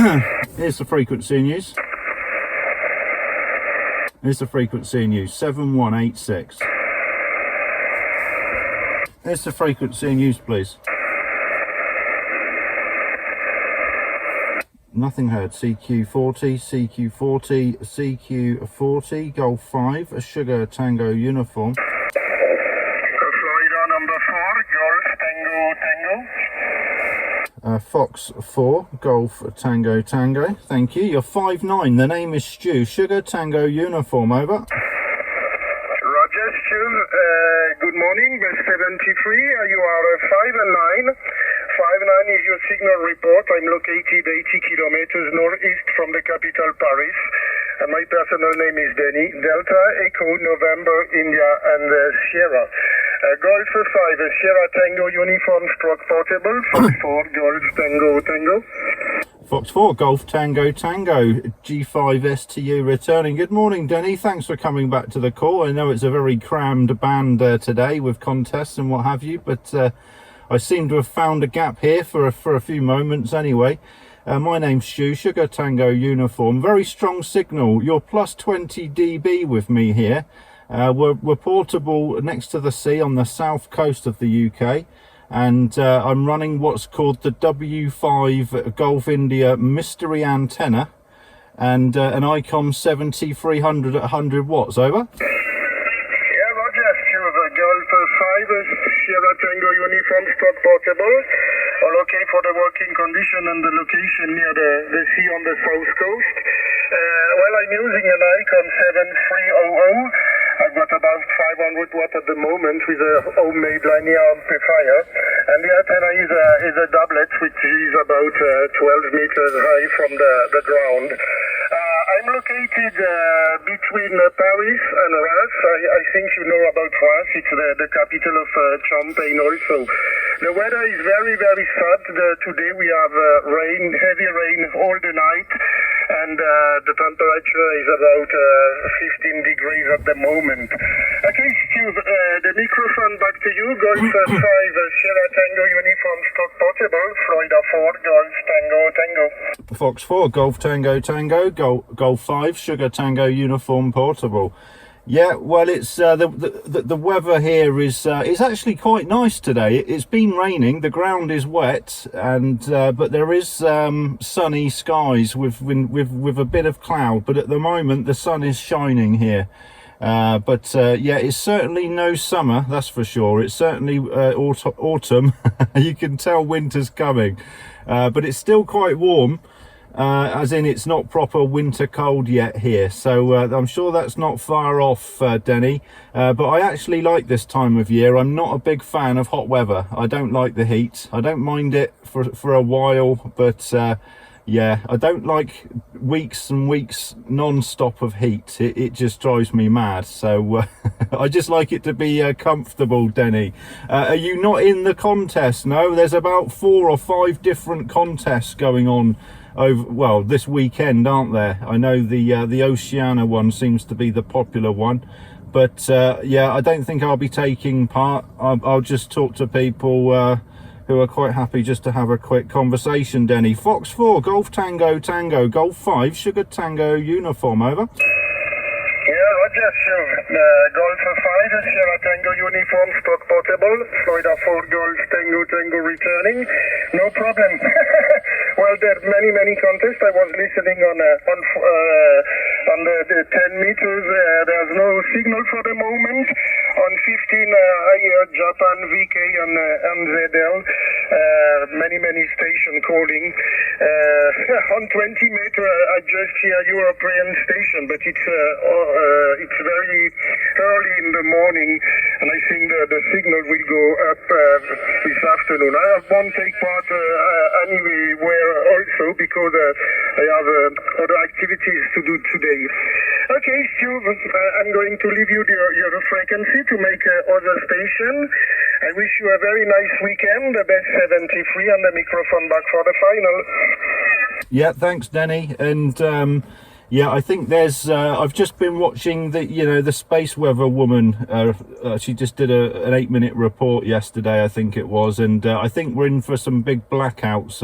Here's the frequency in use. Here's the frequency in use, 7186. Here's the frequency in use, please. Nothing heard. CQ40, CQ40, CQ40, Golf 5, a Sugar Tango Uniform. Florida number 4, Golf Tango Tango. Fox 4, Golf Tango Tango. Thank you. You're 5'9". The name is Stu. Sugar Tango Uniform, over. Roger, Stu. Good morning, bus 73. You are 5'9". 5'9" is your signal report. I'm located 80 kilometers northeast from the capital, Paris. And my personal name is Denny. Delta, Echo, November, India, and Sierra. Golf 5, Sierra Tango Uniform Stroke Portable. Fox 4, Golf Tango Tango. Fox 4, Golf Tango Tango, G5STU returning. Good morning, Denny. Thanks for coming back to the call. I know it's a very crammed band today with contests and what have you, but I seem to have found a gap here for a few moments anyway. My name's Stu, Sugar Tango Uniform. Very strong signal. You're plus 20 dB with me here. We're portable next to the sea on the south coast of the UK. And I'm running what's called the W5 Golf India Mystery Antenna. And an ICOM 7300 at 100 watts, over. Golf 5, Sierra Tango Uniform Stock Portable. All okay for the working condition and the location near the sea on the south coast. Well, I'm using an ICOM 7300. I've got about 500 watt at the moment with a homemade linear amplifier. And the antenna is a doublet which is about 12 meters high from the ground. I'm located between Paris and Reims. I think you know about Reims. It's the capital of Champagne also. The weather is very, very sad. Today we have rain, heavy rain all the night. And the temperature is about 15 degrees at the moment. Okay, Stu, the microphone back to you. Golf 5, Sierra Tango Uniform Stock Portable, Florida 4, Golf Tango Tango. Fox 4, Golf Tango Tango, Golf 5, Sugar Tango Uniform Portable. Yeah, well, it's the weather here is it's actually quite nice today. It's been raining, the ground is wet, and but there is sunny skies with a bit of cloud. But at the moment, the sun is shining here. Yeah, it's certainly no summer, that's for sure. It's certainly autumn. You can tell winter's coming, but it's still quite warm. As in it's not proper winter cold yet here, so I'm sure that's not far off, Denny, but I actually like this time of year. I'm not a big fan of hot weather. I don't like the heat. I don't mind it for a while, but yeah, I don't like weeks and weeks non-stop of heat. It just drives me mad, so I just like it to be comfortable. Denny, are you not in the contest? No, there's about 4 or 5 different contests going on over, well, this weekend, aren't there? I know the Oceania one seems to be the popular one, but yeah, I don't think I'll be taking part. I'll just talk to people who are quite happy just to have a quick conversation. Denny, Fox 4, Golf Tango Tango, Golf 5, Sugar Tango Uniform, over. Yeah, Roger, sure. Golf 5, Sierra Tango Uniform Stock Portable, Florida 4, Golf Tango Tango returning. No problem. Well, there are many contests. I was listening on the 10 meters. There's no signal for the moment. On 15, I heard Japan, VK, and ZL. Many station calling. On 20 meter, I just hear European station, but it's very early in the morning, and I think the signal will go up this afternoon. I won't take part anywhere also because I have other activities to do today. Okay, Stu, I'm going to leave you your frequency to make other station. I wish you a very nice weekend, the best 73 and the microphone back for the final. Yeah, thanks, Denny. And yeah, I think there's I've just been watching the space weather woman. She just did an 8-minute report yesterday, I think it was, and I think we're in for some big blackouts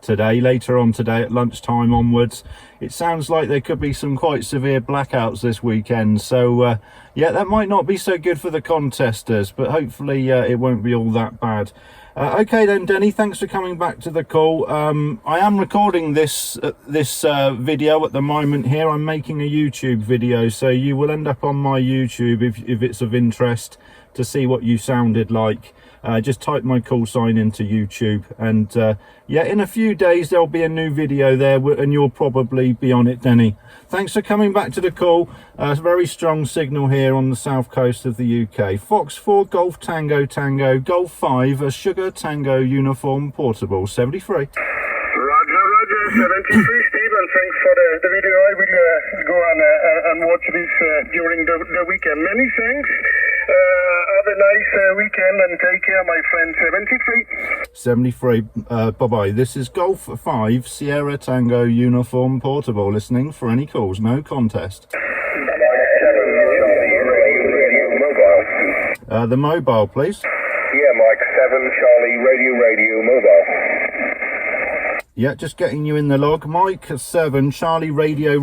today, later on today at lunchtime onwards. It sounds like there could be some quite severe blackouts this weekend, so yeah, that might not be so good for the contesters, but hopefully it won't be all that bad. Okay then, Denny, thanks for coming back to the call. I am recording this video at the moment here. I'm making a YouTube video, so you will end up on my YouTube if it's of interest to see what you sounded like. Just type my call sign into YouTube, and yeah, in a few days there'll be a new video there, and you'll probably be on it, Denny. Thanks for coming back to the call. It's a very strong signal here on the south coast of the UK. Fox 4 Golf Tango Tango Golf 5 a Sugar Tango Uniform Portable 73. Roger, 73, Steve, and thanks for the video. I will go and watch this during the weekend. Many thanks. Have a nice weekend and take care, my friend. 73. 73, bye-bye. This is Golf 5 Sierra Tango Uniform Portable. Listening for any calls, no contest. The mobile, please. Yeah, Mike 7 Charlie Radio Mobile. Yeah, just getting you in the log. Mike 7 Charlie Radio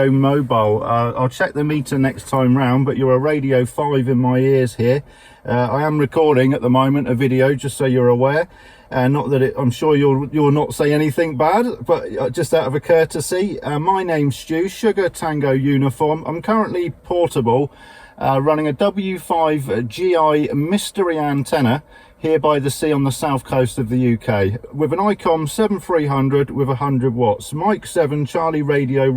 Mobile. I'll check the meter next time round, but you're a Radio 5 in my ears here. I am recording at the moment a video, just so you're aware. Not that I'm sure you'll not say anything bad, but just out of a courtesy. My name's Stu, Sugar Tango Uniform. I'm currently portable, running a W5GI mystery antenna here by the sea on the south coast of the UK, with an ICOM 7300 with 100 watts. Mike 7 Charlie Radio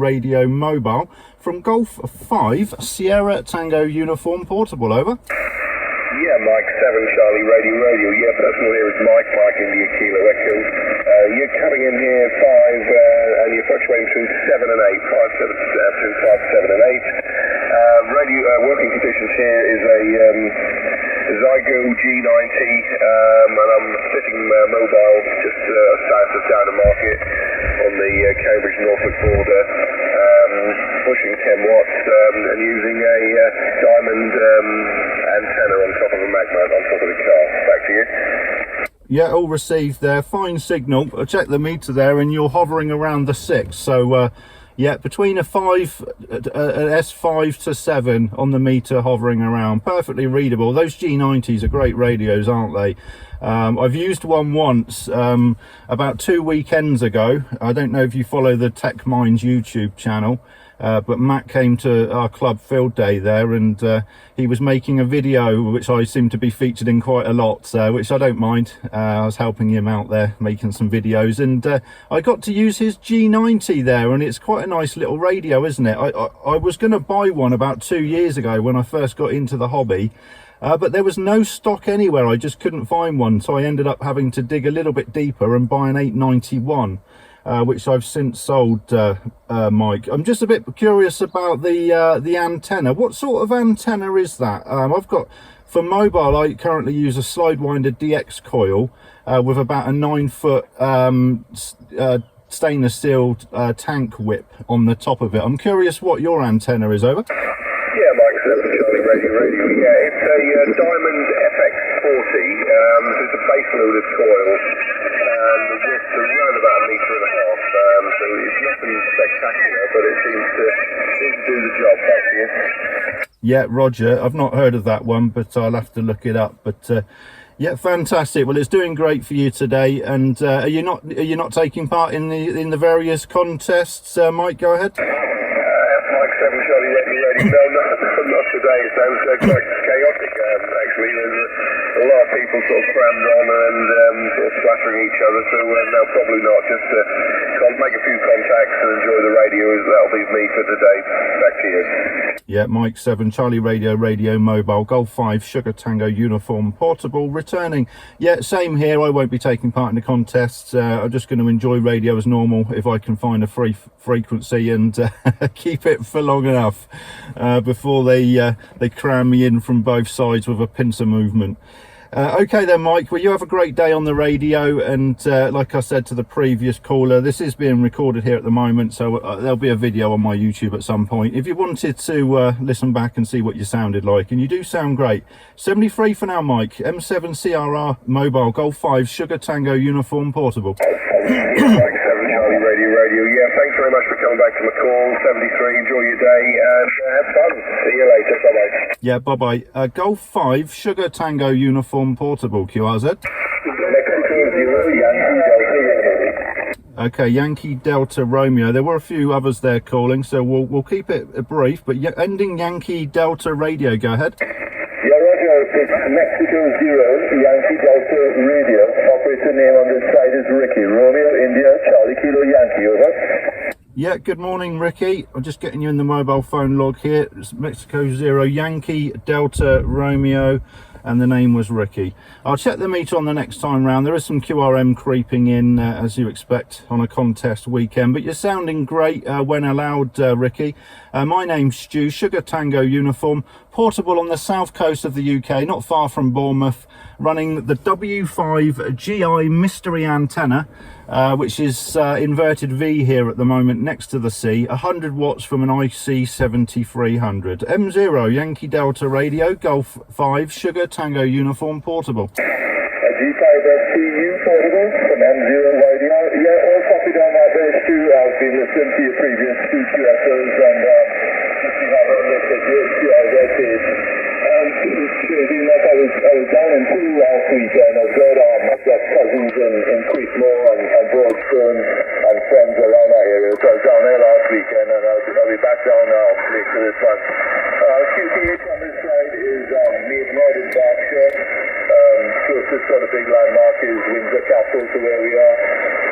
Mobile from Golf 5 Sierra Tango Uniform Portable, over. Yeah, Mike 7 Charlie Radio. Yeah, personal here is Mike India Kilo Echo. You're coming in here 5 and you're fluctuating between 7 and 8, 5, 7 and 8. Working conditions here is a Zygo G90, and I'm sitting mobile just south of Downham Market on the Cambridge-Norfolk border, pushing 10 watts and using a diamond antenna on top of a mag mount on top of the car. Back to you. Yeah, all received there. Fine signal. I checked the meter there, and you're hovering around the 6. So yeah, between a 5, an S5 to 7 on the meter, hovering around. Perfectly readable. Those G90s are great radios, aren't they? I've used one once about 2 weekends ago. I don't know if you follow the Tech Minds YouTube channel, but Matt came to our club field day there, and he was making a video which I seem to be featured in quite a lot, which I don't mind. I was helping him out there making some videos, and I got to use his G90 there, and it's quite a nice little radio, isn't it? I was going to buy one about 2 years ago when I first got into the hobby, but there was no stock anywhere. I just couldn't find one, so I ended up having to dig a little bit deeper and buy an 891. Which I've since sold, Mike. I'm just a bit curious about the antenna. What sort of antenna is that? I've got, for mobile, I currently use a Sidewinder DX coil with about a 9-foot stainless steel tank whip on the top of it. I'm curious what your antenna is, over. Yeah, Mike 7 Charlie Radio. Yeah, it's a Diamond FX40. It's a base loaded coil. The width is around about 1.5 meters, so it's nothing spectacular, but it seems to do the job. Back to you. Yeah, Roger. I've not heard of that one, but I'll have to look it up. But yeah, fantastic. Well, it's doing great for you today. And are you not taking part in the various contests, Mike? Go ahead. Mike 7 Charlie Radio. No, not today. It sounds quite chaotic. Actually, there's a lot of people sort of crammed on and sort of flattering each other. So no, probably not. Just make a few contacts and enjoy the radio. That'll be me for today. Back to you. Yeah, Mike 7 Charlie Radio Mobile Golf 5 Sugar Tango Uniform Portable returning. Yeah, same here. I won't be taking part in the contests. I'm just going to enjoy radio as normal if I can find a free frequency and keep it for long enough before they cram me in from both sides with a pincer movement. Okay then, Mike, well, you have a great day on the radio, and like I said to the previous caller, this is being recorded here at the moment, so there'll be a video on my YouTube at some point if you wanted to listen back and see what you sounded like, and you do sound great. 73 for now, Mike. M7 CRR Mobile Golf 5 Sugar Tango Uniform Portable. Mike McCall, 73, enjoy your day and have fun. See you later, bye-bye. Yeah, bye-bye. Golf 5, Sugar Tango Uniform Portable, QRZ. Okay, Yankee Delta Romeo. There were a few others there calling, so we'll keep it brief, but ending Yankee Delta Radio, go ahead. Yeah, Roger, it's Mexico Zero, Yankee Delta Radio. Operator name on this side is Ricky. Romeo, India, Charlie Kilo Yankee, over. Yeah, good morning, Ricky. I'm just getting you in the mobile phone log here. It's Mexico Zero, Yankee Delta Romeo, and the name was Ricky. I'll check the meter on the next time round. There is some QRM creeping in, as you expect, on a contest weekend, but you're sounding great when allowed, Ricky. My name's Stu, Sugar Tango Uniform, portable on the south coast of the UK, not far from Bournemouth, running the W5GI mystery antenna, which is inverted V here at the moment next to the sea, 100 watts from an IC 7300. M0 Yankee Delta Radio, Golf 5 Sugar Tango Uniform portable. G5STU portable from M0YDR. Yeah, all copied on that there, Stu. I've been listening to your previous two QSOs and just to have a look at your QRZ page. I was down in Poole last weekend. I've got cousins in Creekmore and Broadstone and friends around that area. So I was down there last weekend and I'll be back down now later this month. QTH on this side is Maidenhead in Berkshire. Closest sort of big landmark is Windsor Castle to where we are.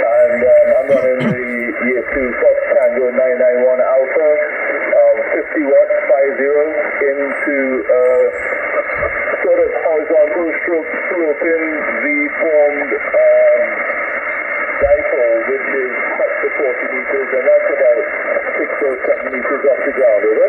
And I'm running the Year 2 Fox Tango 991 Alpha, 50 watts, 50 into sort of horizontal stroke sloping V-formed dipole, which is up to 40 meters, and that's about 6 or 7 meters off the ground, over.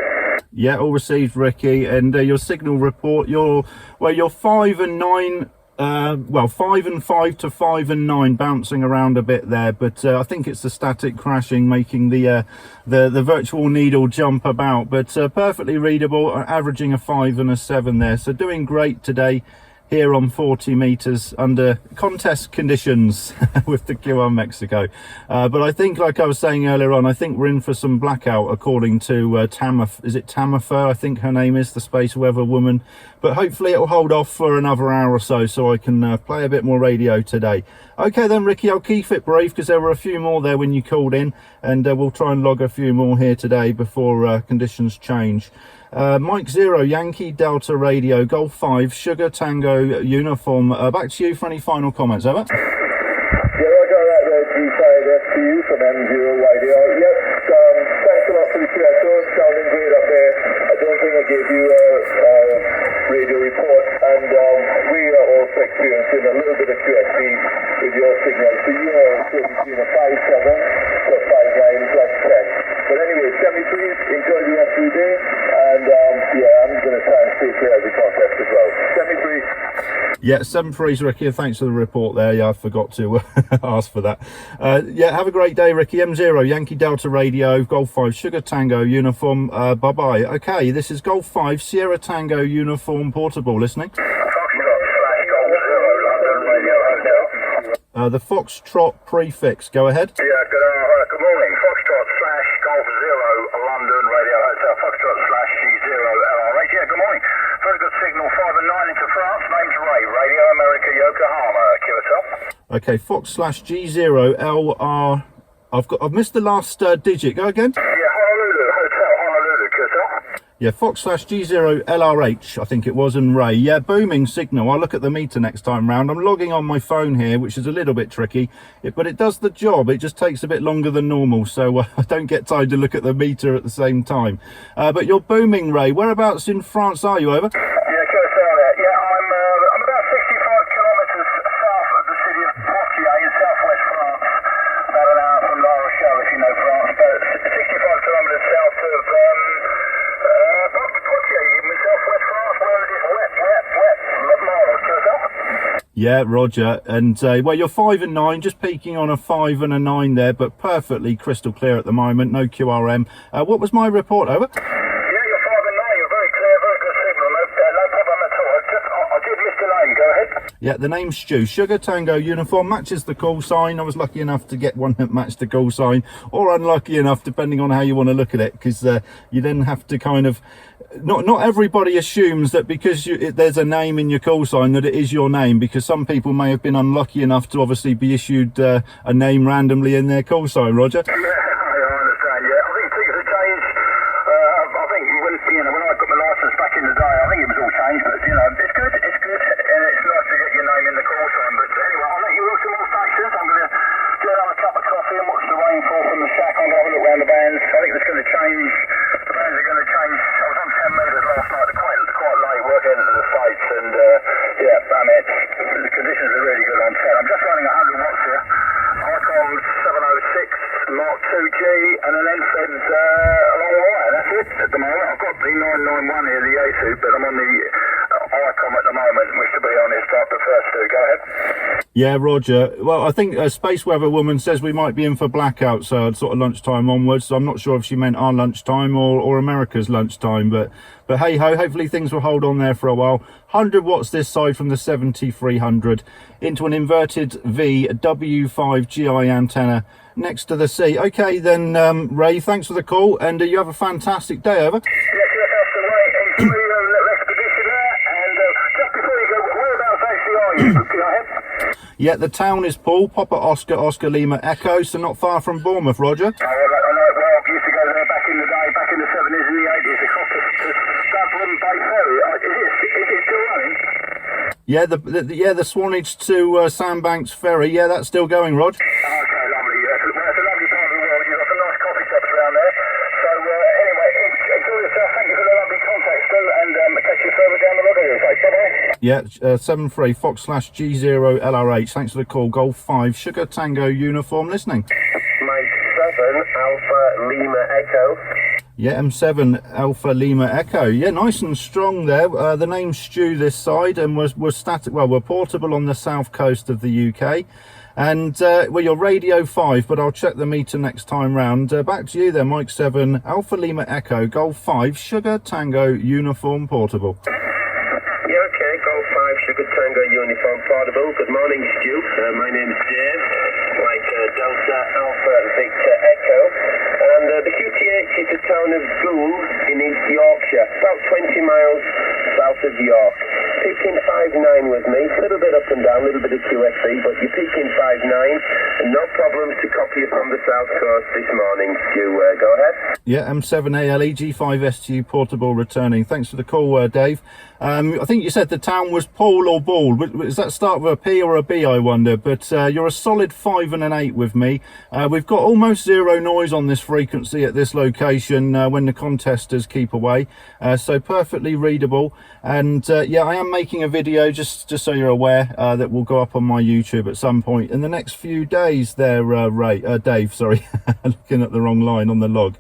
Yeah, all received, Ricky. And your signal report, you're 5 and 9. 5 and 5 to 5 and 9, bouncing around a bit there, but I think it's the static crashing making the virtual needle jump about, but perfectly readable, averaging a 5 and a 7 there, so doing great today here on 40 meters under contest conditions with the QR Mexico. But I think, like I was saying earlier on, I think we're in for some blackout according to is it Tamifa, I think her name is, the space weather woman. But hopefully it'll hold off for another hour or so I can play a bit more radio today. Okay then, Ricky, I'll keep it brief because there were a few more there when you called in, and we'll try and log a few more here today before conditions change. Mike 0 Yankee Delta Radio, Golf 5 Sugar Tango Uniform. Back to you for any final comments, over. Yeah, I got that there, G5STU from M0YDR. Yep, thanks a lot for the QSO, sounding great up there. I don't think I gave you a radio report, and we are also experiencing a little bit of QSB with your signal. So you are between a 5.7 to 5.9 plus 10. But anyway, 73, enjoy the rest of the day, and yeah, I'm going to try and stay clear of the contest as well. 73. Yeah, 7-3's Ricky, thanks for the report there. Yeah, I forgot to ask for that. Yeah, have a great day, Ricky. M0 Yankee Delta Radio, Golf 5 Sugar Tango Uniform. Bye-bye. Okay, this is Golf 5 Sierra Tango Uniform Portable. Listening. The Foxtrot prefix, go ahead. Yeah, good morning. Foxtrot / Golf 0 London Radio Hotel. Foxtrot / G0 LR8. Yeah, good morning. Very good signal. 5 and 9 into France. Name's Ray. Radio America Yokohama. QSL. Okay, Fox / G0 LR. I've missed the last digit. Go again. Yeah, Honolulu Hotel. Honolulu QSL. Yeah, Fox / G0 LRH, I think it was, and Ray. Yeah, booming signal. I'll look at the meter next time round. I'm logging on my phone here, which is a little bit tricky, but it does the job. It just takes a bit longer than normal, so I don't get time to look at the meter at the same time. But you're booming, Ray. Whereabouts in France are you, over? Yeah, QSL. Yeah, I'm about 65 kilometres south of the city of Poitiers in southwest France. About an hour from La Rochelle, if you know France. About 65 kilometres south of southwest France, where it is wet miles, QSL. Yeah, Roger. And well, you're 5 and 9, just peaking on a 5 and a 9 there, but perfectly crystal clear at the moment. No QRM. What was my report, over? Yeah, you're 5 and 9. You're very clear, very good signal. No problem at all. I did miss the name. Go ahead. Yeah, the name's Stu. Sugar Tango uniform, matches the call sign. I was lucky enough to get one that matched the call sign, or unlucky enough, depending on how you want to look at it, because you then have to kind of, not everybody assumes that because there's a name in your call sign that it is your name, because some people may have been unlucky enough to obviously be issued a name randomly in their call sign, Roger. Yeah, I understand, yeah. I think things have changed. I think when I got my licence back in the day, I think it was all changed, but it's good, and it's nice to get your name in the call sign. But anyway, I'll let you look some more stations. I'm going to go and have a cup of coffee and watch the rain fall from the shack. I'm going to have a look around the bands. I think it's going to change. The bands are going to change. I was on 10 metres last night, quite late, working into the States, and yeah, I mean, the conditions are really good on 10. I'm just running 100 watts here. Icon 706, Mark 2G, and an NFED's along the way. That's it at the moment. I've got the 991 here, the A2, but I'm on the Icon at the moment, which to be honest, I prefer to. Go ahead. Yeah, Roger. Well, I think Space Weather Woman says we might be in for blackout, so sort of lunchtime onwards. So I'm not sure if she meant our lunchtime or America's lunchtime, but hey ho, hopefully things will hold on there for a while. 100 watts this side from the 7300 into an inverted V W5GI antenna next to the sea. Okay then, Ray, thanks for the call, and you have a fantastic day. Over. Yes, that's the way. Expedition there, and just before you go, whereabouts actually are you? Go ahead. Yeah, the town is Paul, Papa Oscar Lima Echo, so not far from Bournemouth, Roger. I know, well, I used to go there back in the day, back in the 70s and the 80s, across the Dublin Bay Ferry. Is it still running? Yeah, the Swanage to Sandbanks Ferry, yeah, that's still going, Rog. Okay, lovely. Yeah, it's a lovely part of the world. You've got some nice coffee shops around there. So, anyway, enjoy yourself. Thank you for the lovely contact, Stu, and catch you further down the road, as I say. Bye-bye. Yeah, 73 Fox/G0 LRH. Thanks for the call. Golf 5 Sugar Tango uniform listening. Mike 7 Alpha Lima Echo. Yeah, M7 Alpha Lima Echo. Yeah, nice and strong there. The name's Stu this side, and we're static. Well, we're portable on the south coast of the UK. And well, you're Radio 5, but I'll check the meter next time round. Back to you then, Mike 7 Alpha Lima Echo Golf 5 Sugar Tango uniform portable. Yeah, okay, Golf 5 Sugar Tango uniform portable. Good morning, Stu. My name's Dave, like Delta Alpha Victor Echo. And the QTH is the town of Goole in East Yorkshire, about 20 miles south of York. Peaking 5.9 with me, a little bit up and down, a little bit of QSB, but you're peaking 5.9, and no problems to copy you from the south coast this morning, Stu. Go ahead. Yeah, M7ALE G5STU portable returning. Thanks for the call, Dave. I think you said the town was Paul or Ball. Does that start with a P or a B, I wonder? But you're a solid 5 and an 8 with me. We've got almost zero noise on this frequency at this location when the contesters keep away. So perfectly readable. And yeah, I am making a video, just so you're aware, that will go up on my YouTube at some point in the next few days there, Dave, sorry. Looking at the wrong line on the log.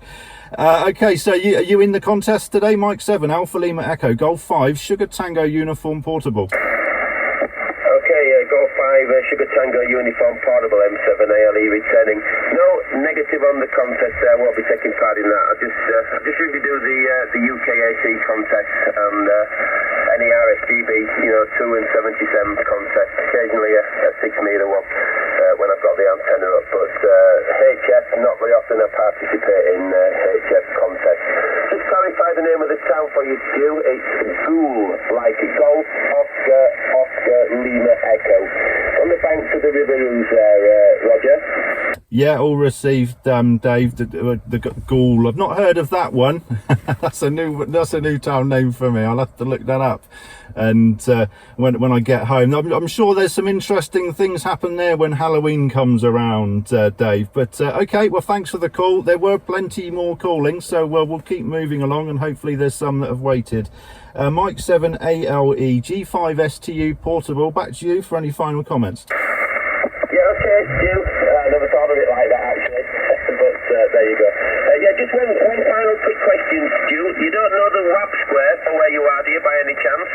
Okay, so are you in the contest today, Mike 7 Alpha Lima Echo Golf 5 Sugar Tango uniform portable? Okay, Golf 5 Sugar Tango uniform portable M7 ALE returning. No negative on the contest there. I won't be taking part in that. I just usually do the UKAC contest and any RSGB, 2 and 77 contest. Occasionally a 6 metre one when I've got the antenna up. But HF, not very often I participate in HF contests. Just clarify the name of the town for you, Stu. It's Goole, like Golf Oscar Lima Echo. On the banks of the River Ouse there, Roger. Yeah, all received, Dave. The Goole. I've not heard of that one. That's a new town name for me. I'll have to look that up. And when I get home, I'm sure there's some interesting things happen there when Halloween comes around, Dave. But okay, well, thanks for the call. There were plenty more calling, so we'll keep moving along, and hopefully there's some that have waited. Mike 7 ALE G5STU portable. Back to you for any final comments. Yeah, okay, Stu. I never thought of it like that, actually. But there you go. Yeah, just one final quick question, Stu. You don't know the WAP square for where you are, do you, by any chance?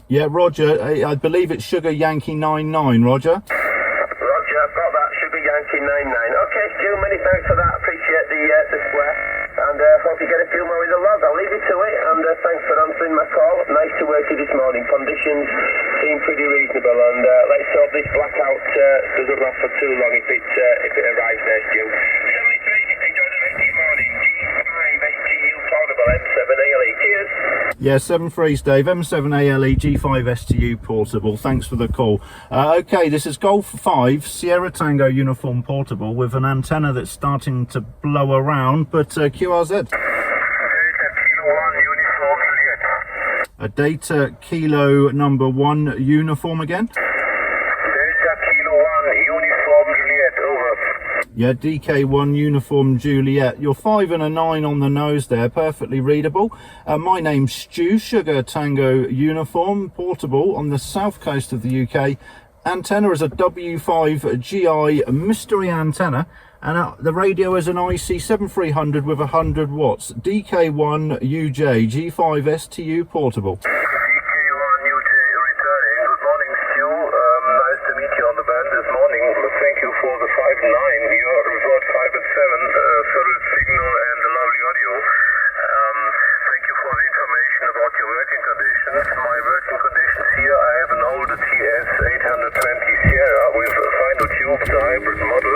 Yeah, Roger. I believe it's Sugar Yankee 99, Roger. Roger, I've got that. Sugar Yankee 99. Okay, Stu, many thanks for that. Appreciate the square. And hope you get a few more with the log. I'll leave you to it. And thanks for answering my call. Nice to work with you this morning. Conditions seem pretty reasonable. portable, and let's hope this blackout doesn't last for too long if it arrives there, Stu. 73, enjoy the rest of your morning. G5STU portable M7ALE. Cheers. Yeah, 7-3s, Dave. M7ALE G5STU portable. Thanks for the call. Okay, this is Golf 5 Sierra Tango uniform portable with an antenna that's starting to blow around, but QRZ. A Data Kilo number 1 uniform again. Delta Kilo 1 uniform Juliet, over. Yeah, DK1 uniform Juliet. You're 5 and a 9 on the nose there, perfectly readable. My name's Stu, Sugar Tango uniform portable on the south coast of the UK. Antenna is a W5GI mystery antenna, and the radio is an IC7300 with 100 watts. DK1 UJ G5STU portable. DK1 UJ returning. Good morning, Stu. Nice to meet you on the band this morning. Thank you for the 5-9. You revert 5 and 7 for the signal and the lovely audio. Thank you for the information about your working conditions. My working conditions here, I have an old TS 820 Sierra with a final tube, the hybrid model,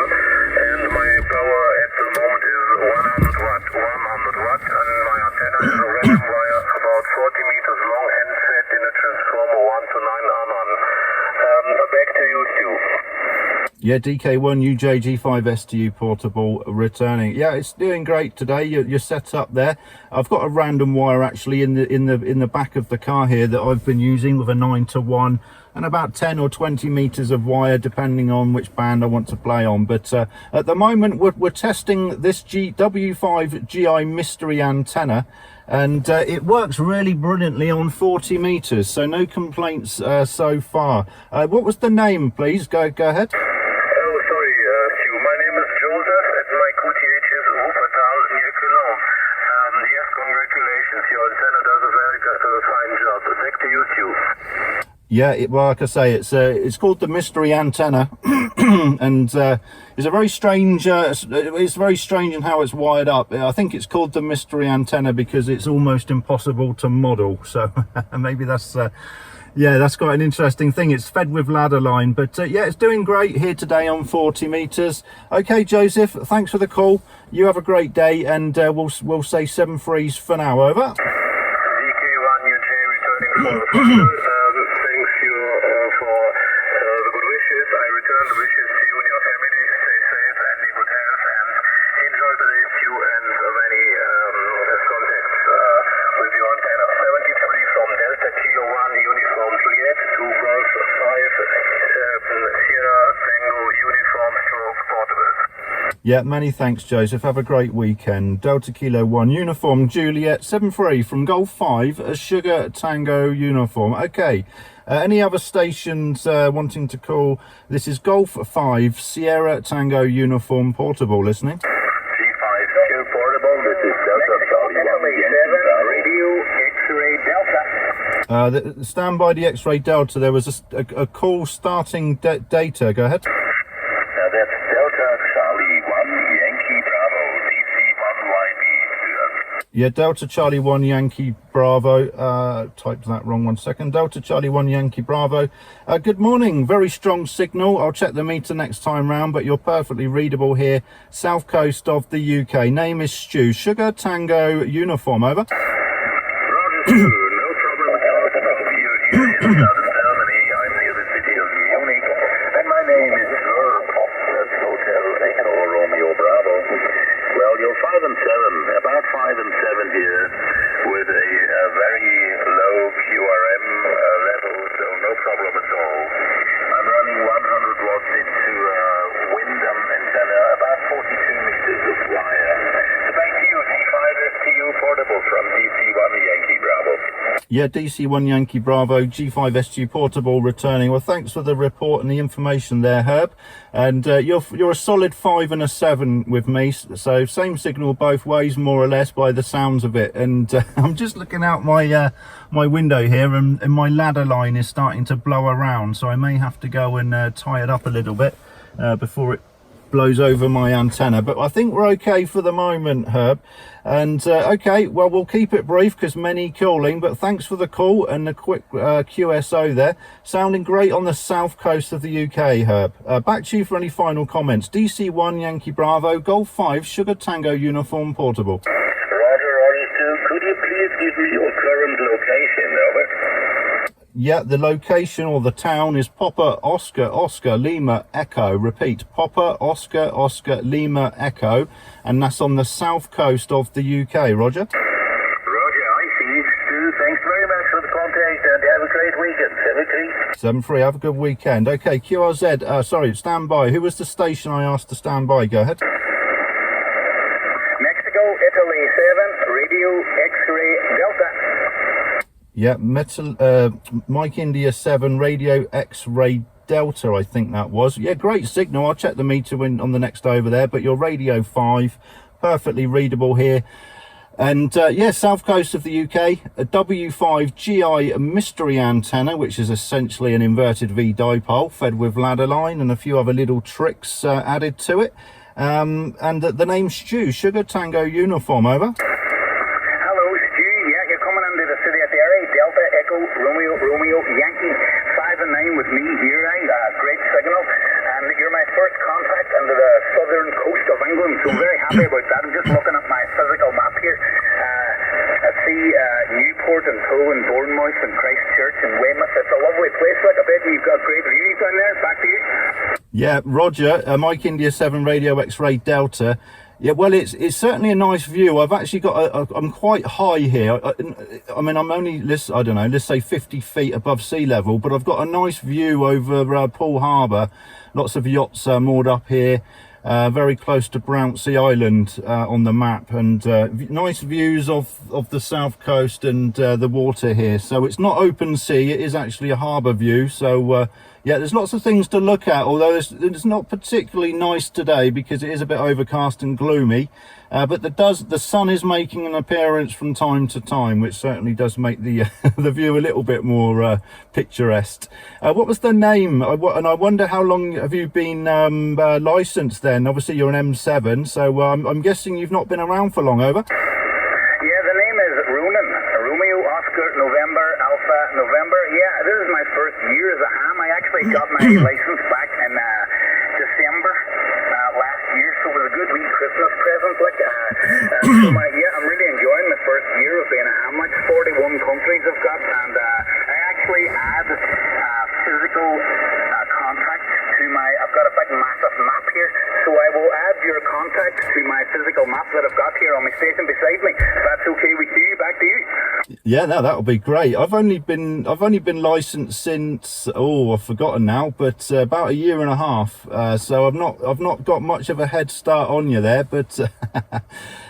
and my power at the moment is 100 watt, and my antenna is a random wire about 40 meters long and set in a transformer 1 to 9 Aman. Back to you, Stu. Yeah, DK1 UJ G5STU portable returning. Yeah, it's doing great today. You're set up there. I've got a random wire actually in the back of the car here that I've been using with a 9 to 1 and about 10 or 20 meters of wire depending on which band I want to play on. But at the moment we're testing this W5GI mystery antenna, and it works really brilliantly on 40 meters, so no complaints so far. What was the name, please? Go ahead. Oh, sorry, Stu. My name is Joseph, and my QTH is Wuppertal near Cologne. Yes, congratulations. Your antenna does a very fine job. Back to you, Stu. Yeah, well, like I say, it's called the mystery antenna, and it's a very strange. It's very strange in how it's wired up. I think it's called the mystery antenna because it's almost impossible to model. So maybe that's yeah, that's quite an interesting thing. It's fed with ladder line, but yeah, it's doing great here today on 40 meters. Okay, Joseph, thanks for the call. You have a great day, and we'll say 7-3s for now. Over. DK1 UJ returning for. Thanks you for the good wishes. I return the wishes to you and your family. Stay safe and be good health, and enjoy the day, Stu, and many contacts with your antenna. 73 from Delta Kilo 1 uniform Juliet to Golf 5 Sierra Tango uniform stroke portable. Yeah, many thanks, Joseph. Have a great weekend. Delta Kilo 1 uniform Juliet 7-3 from Golf 5 a Sugar Tango uniform. Okay, any other stations wanting to call? This is Golf 5 Sierra Tango uniform portable listening. G5STU portable. This is Delta Charlie 1 radio X-ray Delta. Stand by the X-ray Delta. There was a call starting data. Go ahead. That's Delta Charlie 1 Yankee Bravo DC1YB. Yeah, Delta Charlie 1 Yankee Bravo. Typed that wrong, 1 second. Delta Charlie 1 Yankee Bravo. Good morning. Very strong signal. I'll check the meter next time round, but you're perfectly readable here. South coast of the UK. Name is Stu. Sugar Tango uniform. Over. Roger, no problem at all. You're here in Southern Germany. I'm near the city of Munich, and my name is Herb. That's Hotel Echo Romeo Bravo. Well, you're 5 and 7, about 5 and 7 here, with a very low QRM level, so no problem at all. I'm running 100 watts into Windham antenna, about 42 meters of wire. Back to you, G5STU portable from DC1 Yankee Bravo. Yeah, DC1 Yankee Bravo, G5STU portable returning. Well, thanks for the report and the information there, Herb. And you're a solid 5 and a 7 with me, so same signal both ways, more or less, by the sounds of it. And I'm just looking out my my window here, and my ladder line is starting to blow around, so I may have to go and tie it up a little bit before it blows over my antenna, but I think we're okay for the moment, Herb. And okay, well, we'll keep it brief because many calling, but thanks for the call and the quick QSO there. Sounding great on the south coast of the UK, Herb. Back to you for any final comments. DC1 Yankee Bravo, Golf 5 Sugar Tango Uniform Portable. Roger, could you please give me your current location, over? Yeah, the location or the town is Papa Oscar Oscar Lima Echo. Repeat, Papa Oscar Oscar Lima Echo, and that's on the south coast of the UK. Roger? Roger, I see. Stu, thanks very much for the contact and have a great weekend. 7-3, have a good weekend. Okay, QRZ, sorry, stand by. Who was the station I asked to stand by? Go ahead. Mexico, Italy 7, Radio X-Ray Delta. Yeah, Mike India 7, Radio X-Ray Delta, I think that was. Yeah, great signal. I'll check the meter on the next over there, but your Radio 5, perfectly readable here. And yeah, south coast of the UK, a W5GI mystery antenna, which is essentially an inverted V dipole fed with ladder line and a few other little tricks added to it. And the name Stu, Sugar Tango Uniform, over. Delta Echo Romeo Yankee 5 and 9 with me here, great signal, and you're my first contact under the southern coast of England, so I'm very happy about that. I'm just looking at my physical map here. I see Newport and Hull and Bournemouth and Christchurch and Weymouth. It's a lovely place, like I bet you've got great views down there. Back to you. Yeah, Roger, Mike India 7 Radio X-Ray Delta. Yeah, well, it's certainly a nice view. I've actually got I'm quite high here. I mean, I'm only, I don't know, let's say 50 feet above sea level, but I've got a nice view over Poole Harbour. Lots of yachts moored up here, very close to Brownsea Island on the map, and nice views of the south coast and the water here. So it's not open sea, it is actually a harbour view. So yeah, there's lots of things to look at, although it's not particularly nice today because it is a bit overcast and gloomy. But the sun is making an appearance from time to time, which certainly does make the the view a little bit more picturesque. What was the name? And I wonder how long have you been licensed then? Obviously you're an M7, so I'm guessing you've not been around for long, over? Yeah, the name is Ronan. Romeo Oscar November Alpha November. Yeah, this is my first year as a ham. I actually got my license back in December last year, so it was a good wee Christmas present. So I'm really enjoying the first year of being a ham. Like 41 countries I've got, and I actually add physical contact to my. I've got a big massive map here, so I will add your contact to my physical map that I've got here on my station beside me. If that's okay with you, back to you. Yeah, no, that'll be great. I've only been licensed since I've forgotten now, but about a year and a half. So I've not got much of a head start on you there, but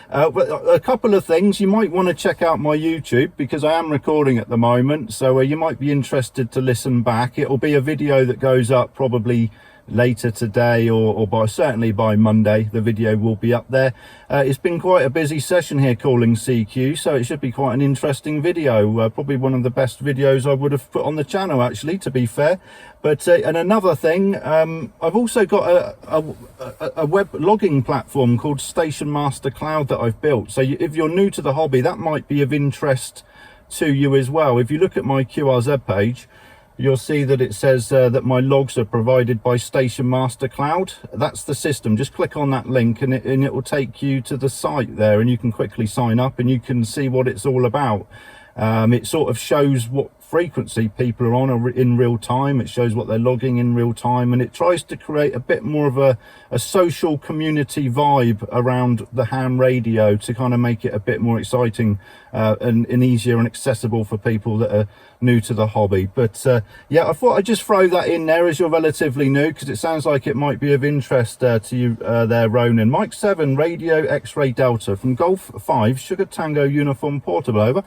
a couple of things. You might want to check out my YouTube because I am recording at the moment, so you might be interested to listen back. It'll be a video that goes up probably later today or certainly by Monday. The video will be up there. It's been quite a busy session here calling CQ, so it should be quite an interesting video. Probably one of the best videos I would have put on the channel, actually, to be fair. But and another thing, I've also got a web logging platform called Station Master Cloud that I've built. So if you're new to the hobby, that might be of interest to you as well. If you look at my QRZ page, you'll see that it says that my logs are provided by Station Master Cloud. That's the system. Just click on that link and it will take you to the site there, and you can quickly sign up and you can see what it's all about. It sort of shows what frequency people are on in real time. It shows what they're logging in real time, and it tries to create a bit more of a social community vibe around the ham radio to kind of make it a bit more exciting and easier and accessible for people that are new to the hobby. But yeah, I thought I'd just throw that in there as you're relatively new, because it sounds like it might be of interest to you there, Ronan. Mike 7 Radio X-Ray Delta from Golf 5 Sugar Tango Uniform Portable, over.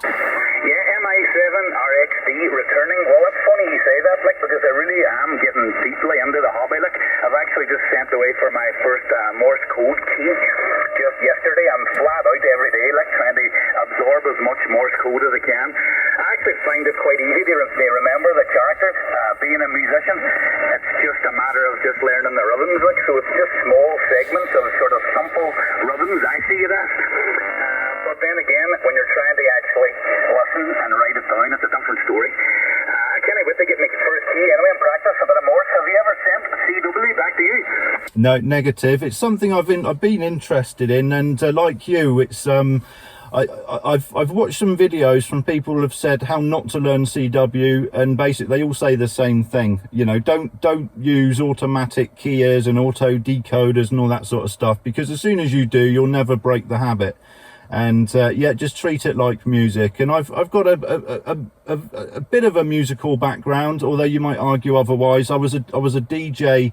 Returning. Well, it's funny you say that, because I really am getting deeply into the hobby. I've actually just sent away for my first Morse code key just yesterday. I'm flat out every day, trying to absorb as much Morse code as I can. I actually find it quite easy to remember the characters. being a musician, it's just a matter of just learning the rhythms, like, so it's just small segments of sort of simple rhythms, I see it as. But then again, when you're trying to actually listen and write it down, it's a different story. I can't wait to get my first key anyway and practice a bit of Morse. Have you ever sent CW back to you? No, negative. It's something I've been interested in, and like you, it's I've watched some videos from people who have said how not to learn CW, and basically they all say the same thing. You know, don't use automatic keyers and auto decoders and all that sort of stuff, because as soon as you do, you'll never break the habit. And yeah, just treat it like music. And I've got a bit of a musical background, although you might argue otherwise. I was a DJ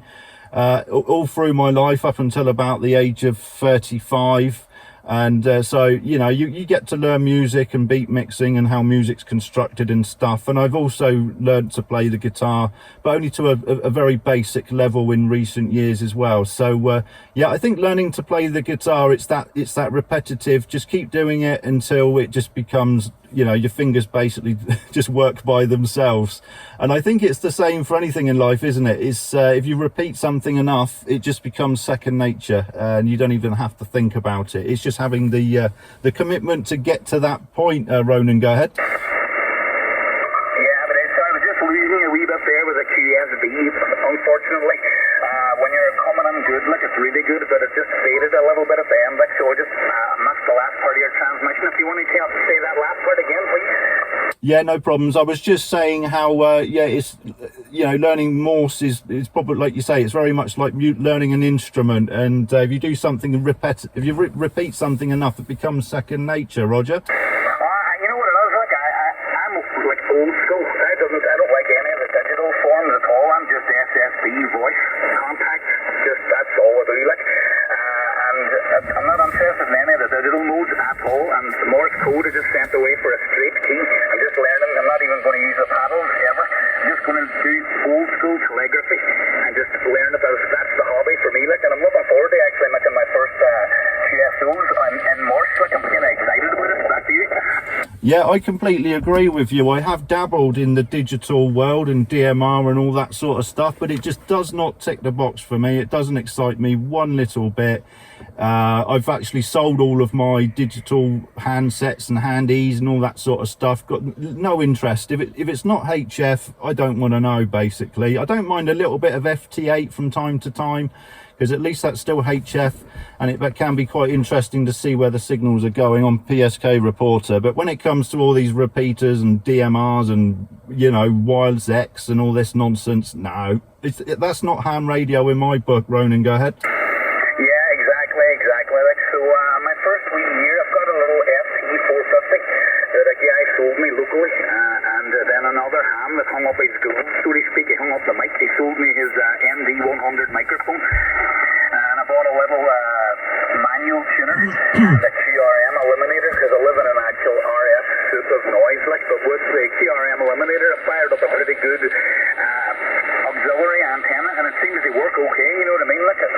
all through my life up until about the age of 35. And so, you know, you get to learn music and beat mixing and how music's constructed and stuff. And I've also learned to play the guitar, but only to a very basic level in recent years as well. So yeah, I think learning to play the guitar, it's that repetitive, just keep doing it until it just becomes, you know, your fingers basically just work by themselves. And I think it's the same for anything in life, isn't it? It's if you repeat something enough, it just becomes second nature, and you don't even have to think about it. It's just having the commitment to get to that point. Ronan, go ahead. Yeah, but I was just losing a wee bit there with a QSB, unfortunately. When you're coming in good, like, it's really good, but it just faded a little bit at the end, like, so I just missed the last part of your transmission. If you want to say that last part again, please. Yeah, no problems. I was just saying how yeah, it's, you know, learning Morse is probably, like you say, it's very much like learning an instrument, and if you do something if you repeat something enough, it becomes second nature. Roger. You know what it is, like, I'm like old school. I don't like any of the digital forms at all. I'm just SSB voice contact. Just that's all I do, like. And I'm not interested in any of the digital modes at all. And the Morse code is just sent away for a straight key. I'm just learning. I'm not even going to use the paddles ever. I'm just going to do old school calligraphy and just learn about it. That's the hobby for me, like. And I'm looking forward to actually making my first QSOs in Morse. Like, I'm kind of excited about it. Back to you. Yeah, I completely agree with you. I have dabbled in the digital world and DMR and all that sort of stuff, but it just does not tick the box for me. It doesn't excite me one little bit. I've actually sold all of my digital handsets and handies and all that sort of stuff. Got no interest. If it's not HF, I don't want to know, basically. I don't mind a little bit of FT8 from time to time, because at least that's still HF, and it can be quite interesting to see where the signals are going on PSK Reporter. But when it comes to all these repeaters and DMRs and, you know, wireless X and all this nonsense, no, that's not ham radio in my book. Ronan, go ahead. Yeah, exactly. Like, so my first wee year, I've got a little FT450 that a guy sold me locally, and then another ham that hung up his gold, so to speak. He hung up the mic. He sold me his MD100 microphone, and I bought a little manual tuner, the QRM eliminator, because I live in an actual RF soup of noise, like. But with the QRM eliminator, I fired up a pretty good auxiliary antenna, and it seems to work okay. You know what I mean? Like, I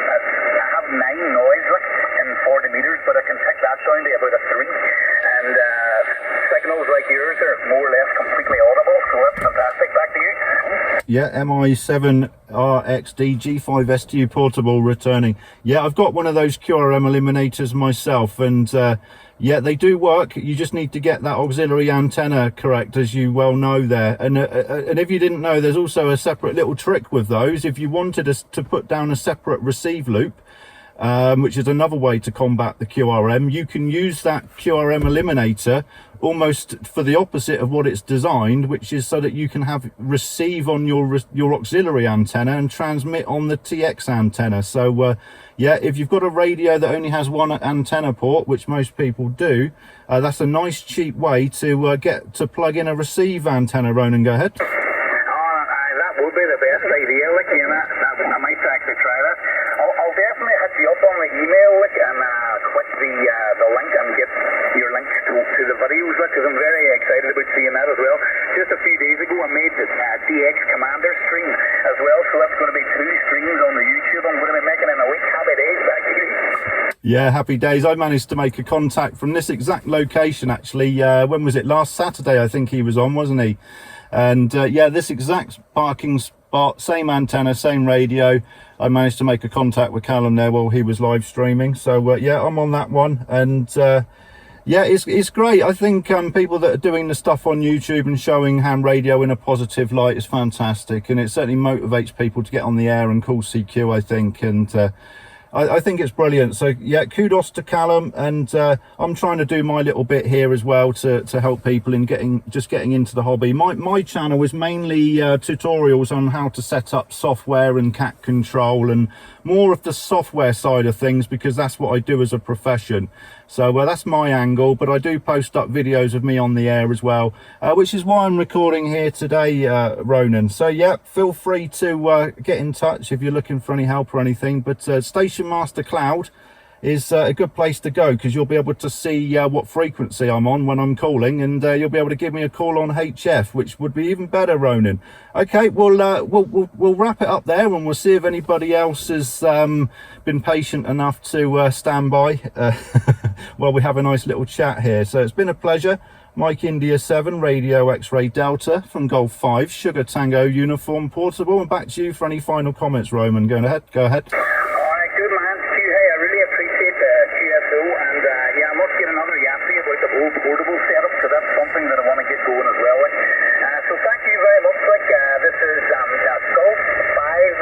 have 9 noise, like, in 40 meters, but I can take that down to about a 3, and signals like yours are more or less completely audible, so that's fantastic. Back to you. Yeah, MI7RXD G5STU portable returning. Yeah, I've got one of those QRM eliminators myself, and yeah, they do work. You just need to get that auxiliary antenna correct, as you well know there. And if you didn't know, there's also a separate little trick with those. If you wanted us to put down a separate receive loop, which is another way to combat the QRM, you can use that QRM eliminator almost for the opposite of what it's designed, which is so that you can have receive on your auxiliary antenna and transmit on the TX antenna. So yeah, if you've got a radio that only has one antenna port, which most people do, that's a nice cheap way to get to plug in a receive antenna. Ronan, go ahead. That would be the best idea, like, you know, I might actually try that. I'll definitely hit you up on the email, like, and click the link and get your links to the videos, like, because I'm very excited about seeing that as well. Just a few days ago, I made the DX Commander stream as well, so that's going to be 2 streams on the YouTube. I'm going to be making in a week. Happy days. Back to you. Yeah, happy days. I managed to make a contact from this exact location, actually. When was it? Last Saturday, I think he was on, wasn't he? And yeah, this exact parking spot, same antenna, same radio. I managed to make a contact with Callum there while he was live streaming. So yeah, I'm on that one. And yeah, it's great. I think people that are doing the stuff on YouTube and showing ham radio in a positive light is fantastic, and it certainly motivates people to get on the air and call CQ, I think. And I think it's brilliant. So yeah, kudos to Callum, and I'm trying to do my little bit here as well to help people in getting into the hobby. My channel is mainly tutorials on how to set up software and cat control, and more of the software side of things, because that's what I do as a profession. So that's my angle, but I do post up videos of me on the air as well, which is why I'm recording here today, Ronan. So yeah, feel free to get in touch if you're looking for any help or anything. But Station Master Cloud is a good place to go, because you'll be able to see what frequency I'm on when I'm calling, and you'll be able to give me a call on HF, which would be even better, Ronan. Okay, we'll wrap it up there, and we'll see if anybody else has been patient enough to stand by while we have a nice little chat here. So it's been a pleasure. Mike India 7 Radio X-Ray Delta from Golf 5 Sugar Tango Uniform Portable, and back to you for any final comments, Roman. Go ahead. All right, good man. Hey, I really appreciate the QSO, and yeah, I must get another yappy about the whole portable setup, because that's something that I want to get going as well. So thank you very much. This is Golf 5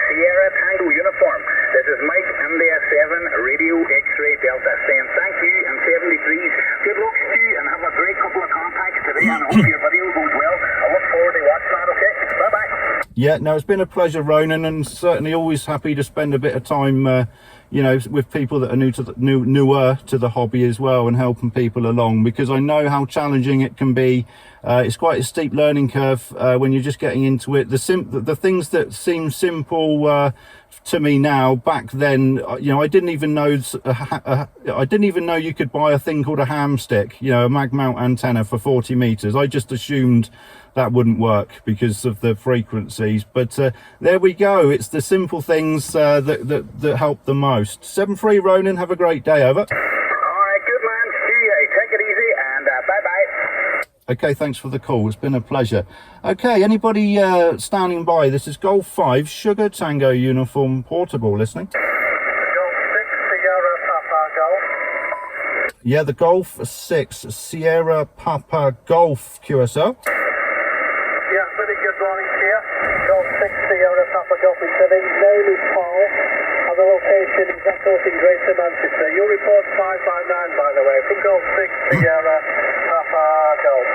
Sierra Tango Uniform. This is Mike India 7 Radio X-Ray Delta saying thank you, and 73s. Good luck to you, and have a great couple of contacts today, and I hope your video goes well. I look forward to watching that, okay? Bye-bye. Yeah, no, it's been a pleasure, Ronan, and certainly always happy to spend a bit of time, you know, with people that are newer to the hobby as well, and helping people along, because I know how challenging it can be. It's quite a steep learning curve when you're just getting into it. The things that seem simple to me now, back then, you know, I didn't even know you could buy a thing called a ham stick, you know, a mag mount antenna for 40 meters. I just assumed that wouldn't work because of the frequencies, but there we go. It's the simple things that help the most. 7-3 Ronan, have a great day. Over. All right, good man. See you. Take it easy, and bye-bye. Okay, thanks for the call. It's been a pleasure. Okay, anybody standing by? This is Golf 5 Sugar Tango Uniform Portable. Listening? Golf 6 Sierra Papa Golf. Yeah, the Golf 6 Sierra Papa Golf QSL. Yeah, very good morning to you. Golf 6 Sierra Papa Golf is sitting. Name is Paul, and the location is Echoes in Greater Manchester. Your report 559, by the way, from Golf 6 Sierra Papa Golf.